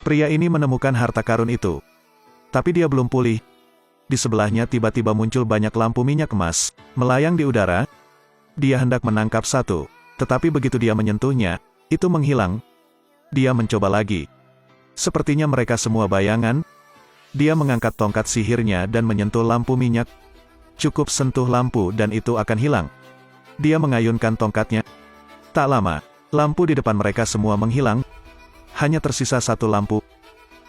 Pria ini menemukan harta karun itu. Tapi dia belum pulih. Di sebelahnya tiba-tiba muncul banyak lampu minyak emas, melayang di udara. Dia hendak menangkap satu, tetapi begitu dia menyentuhnya, itu menghilang. Dia mencoba lagi. Sepertinya mereka semua bayangan. Dia mengangkat tongkat sihirnya dan menyentuh lampu minyak. Cukup sentuh lampu dan itu akan hilang. Dia mengayunkan tongkatnya. Tak lama, lampu di depan mereka semua menghilang. Hanya tersisa satu lampu.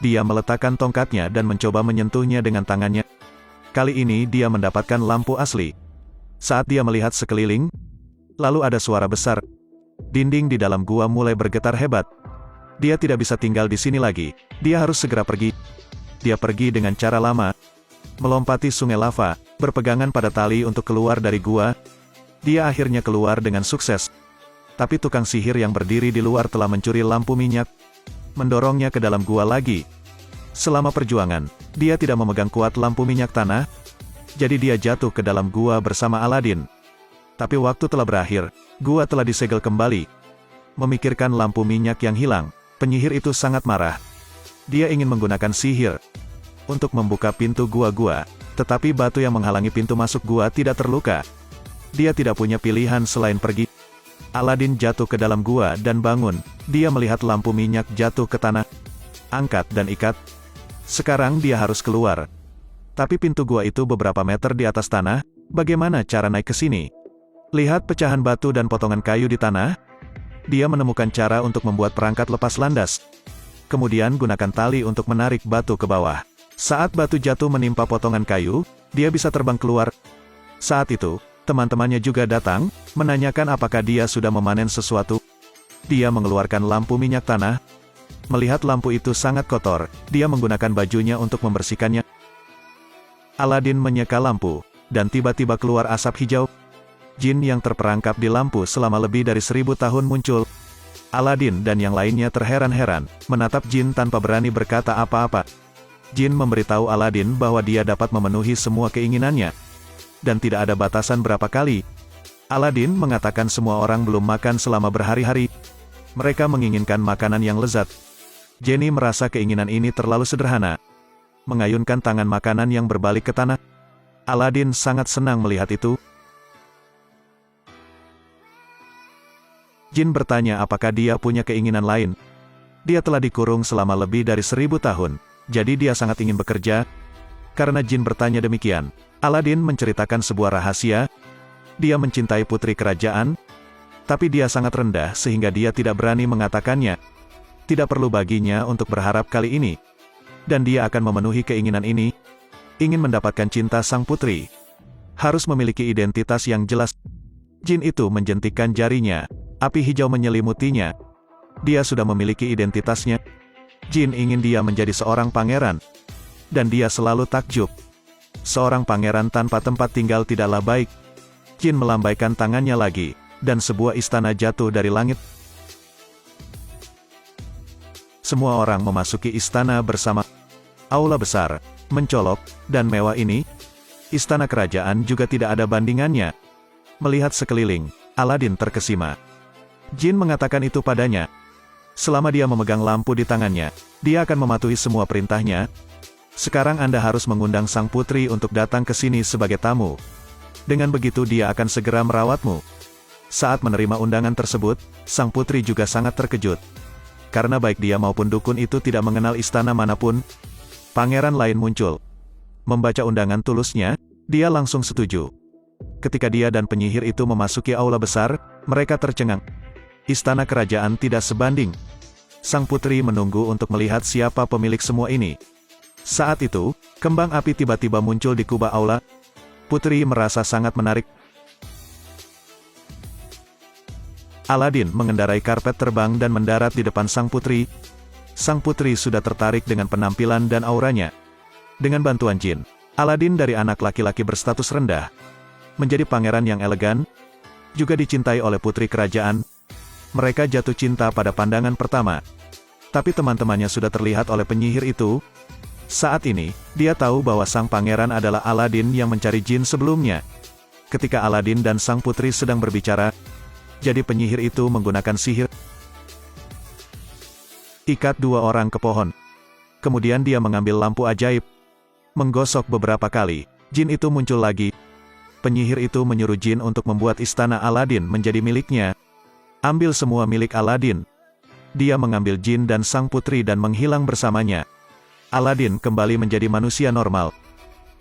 Dia meletakkan tongkatnya dan mencoba menyentuhnya dengan tangannya. Kali ini dia mendapatkan lampu asli. Saat dia melihat sekeliling, lalu ada suara besar. Dinding di dalam gua mulai bergetar hebat. Dia tidak bisa tinggal di sini lagi. Dia harus segera pergi. Dia pergi dengan cara lama. Melompati sungai lava, berpegangan pada tali untuk keluar dari gua. Dia akhirnya keluar dengan sukses. Tapi tukang sihir yang berdiri di luar telah mencuri lampu minyak, mendorongnya ke dalam gua lagi. Selama perjuangan, dia tidak memegang kuat lampu minyak tanah, jadi dia jatuh ke dalam gua bersama Aladin. Tapi waktu telah berakhir, gua telah disegel kembali. Memikirkan lampu minyak yang hilang, penyihir itu sangat marah. Dia ingin menggunakan sihir untuk membuka pintu gua-gua, tetapi batu yang menghalangi pintu masuk gua tidak terluka. Dia tidak punya pilihan selain pergi. Aladin jatuh ke dalam gua dan bangun. Dia melihat lampu minyak jatuh ke tanah. Angkat dan ikat. Sekarang dia harus keluar. Tapi pintu gua itu beberapa meter di atas tanah. Bagaimana cara naik ke sini? Lihat pecahan batu dan potongan kayu di tanah. Dia menemukan cara untuk membuat perangkat lepas landas. Kemudian gunakan tali untuk menarik batu ke bawah. Saat batu jatuh menimpa potongan kayu, dia bisa terbang keluar. Saat itu, teman-temannya juga datang, menanyakan apakah dia sudah memanen sesuatu. Dia mengeluarkan lampu minyak tanah. Melihat lampu itu sangat kotor, dia menggunakan bajunya untuk membersihkannya. Aladin menyeka lampu, dan tiba-tiba keluar asap hijau. Jin yang terperangkap di lampu selama lebih dari 1000 tahun muncul. Aladin dan yang lainnya terheran-heran, menatap Jin tanpa berani berkata apa-apa. Jin memberitahu Aladin bahwa dia dapat memenuhi semua keinginannya. Dan tidak ada batasan berapa kali. Aladin mengatakan semua orang belum makan selama berhari-hari. Mereka menginginkan makanan yang lezat. Jenny merasa keinginan ini terlalu sederhana. Mengayunkan tangan makanan yang berbalik ke tanah. Aladin sangat senang melihat itu. Jin bertanya apakah dia punya keinginan lain. Dia telah dikurung selama lebih dari 1000 tahun, jadi dia sangat ingin bekerja. Karena Jin bertanya demikian, Aladin menceritakan sebuah rahasia. Dia mencintai putri kerajaan, tapi dia sangat rendah sehingga dia tidak berani mengatakannya. Tidak perlu baginya untuk berharap kali ini. Dan dia akan memenuhi keinginan ini. Ingin mendapatkan cinta sang putri. Harus memiliki identitas yang jelas. Jin itu menjentikkan jarinya. Api hijau menyelimutinya. Dia sudah memiliki identitasnya. Jin ingin dia menjadi seorang pangeran. Dan dia selalu takjub. Seorang pangeran tanpa tempat tinggal tidaklah baik. Jin melambaikan tangannya lagi, dan sebuah istana jatuh dari langit. Semua orang memasuki istana bersama. Aula besar, mencolok, dan mewah ini. Istana kerajaan juga tidak ada bandingannya. Melihat sekeliling, Aladin terkesima. Jin mengatakan itu padanya. Selama dia memegang lampu di tangannya, dia akan mematuhi semua perintahnya. Sekarang Anda harus mengundang sang putri untuk datang ke sini sebagai tamu. Dengan begitu dia akan segera merawatmu. Saat menerima undangan tersebut, sang putri juga sangat terkejut. Karena baik dia maupun dukun itu tidak mengenal istana manapun. Pangeran lain muncul. Membaca undangan tulusnya, dia langsung setuju. Ketika dia dan penyihir itu memasuki aula besar, mereka tercengang. Istana kerajaan tidak sebanding. Sang putri menunggu untuk melihat siapa pemilik semua ini. Saat itu, kembang api tiba-tiba muncul di kubah aula. Putri merasa sangat menarik. Aladin mengendarai karpet terbang dan mendarat di depan sang putri. Sang putri sudah tertarik dengan penampilan dan auranya. Dengan bantuan Jin, Aladin dari anak laki-laki berstatus rendah menjadi pangeran yang elegan, juga dicintai oleh putri kerajaan. Mereka jatuh cinta pada pandangan pertama. Tapi teman-temannya sudah terlihat oleh penyihir itu. Saat ini, dia tahu bahwa sang pangeran adalah Aladin yang mencari jin sebelumnya. Ketika Aladin dan sang putri sedang berbicara, jadi penyihir itu menggunakan sihir. Ikat dua orang ke pohon. Kemudian dia mengambil lampu ajaib. Menggosok beberapa kali, jin itu muncul lagi. Penyihir itu menyuruh jin untuk membuat istana Aladin menjadi miliknya. Ambil semua milik Aladin. Dia mengambil jin dan sang putri dan menghilang bersamanya. Aladin kembali menjadi manusia normal.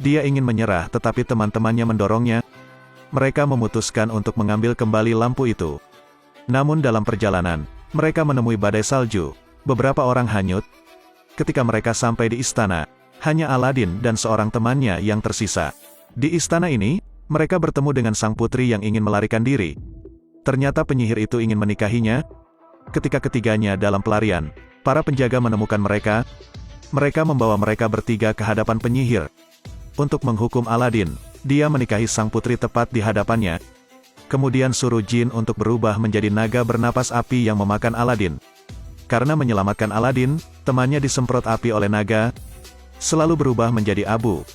Dia ingin menyerah tetapi teman-temannya mendorongnya. Mereka memutuskan untuk mengambil kembali lampu itu. Namun dalam perjalanan, mereka menemui badai salju. Beberapa orang hanyut. Ketika mereka sampai di istana, hanya Aladin dan seorang temannya yang tersisa. Di istana ini, mereka bertemu dengan sang putri yang ingin melarikan diri. Ternyata penyihir itu ingin menikahinya. Ketika ketiganya dalam pelarian, para penjaga menemukan mereka. Mereka membawa mereka bertiga ke hadapan penyihir. Untuk menghukum Aladin, dia menikahi sang putri tepat di hadapannya. Kemudian suruh jin untuk berubah menjadi naga bernapas api yang memakan Aladin. Karena menyelamatkan Aladin, temannya disemprot api oleh naga, selalu berubah menjadi abu.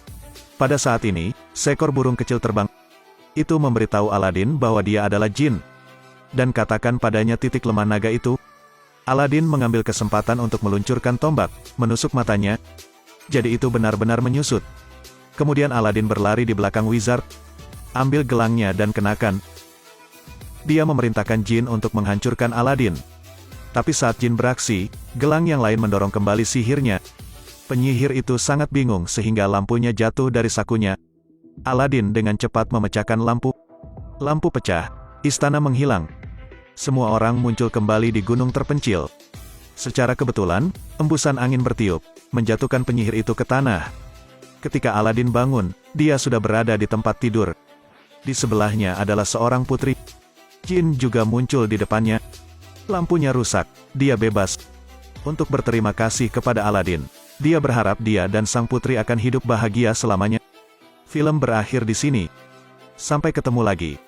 Pada saat ini, seekor burung kecil terbang. Itu memberitahu Aladin bahwa dia adalah jin. Dan katakan padanya titik lemah naga itu. Aladin mengambil kesempatan untuk meluncurkan tombak, menusuk matanya. Jadi itu benar-benar menyusut. Kemudian Aladin berlari di belakang wizard, ambil gelangnya dan kenakan. Dia memerintahkan jin untuk menghancurkan Aladin. Tapi saat jin beraksi, gelang yang lain mendorong kembali sihirnya. Penyihir itu sangat bingung sehingga lampunya jatuh dari sakunya. Aladin dengan cepat memecahkan lampu. Lampu pecah, istana menghilang. Semua orang muncul kembali di gunung terpencil. Secara kebetulan, embusan angin bertiup, menjatuhkan penyihir itu ke tanah. Ketika Aladin bangun, dia sudah berada di tempat tidur. Di sebelahnya adalah seorang putri. Jin juga muncul di depannya. Lampunya rusak, dia bebas. Untuk berterima kasih kepada Aladin, dia berharap dia dan sang putri akan hidup bahagia selamanya. Film berakhir di sini. Sampai ketemu lagi.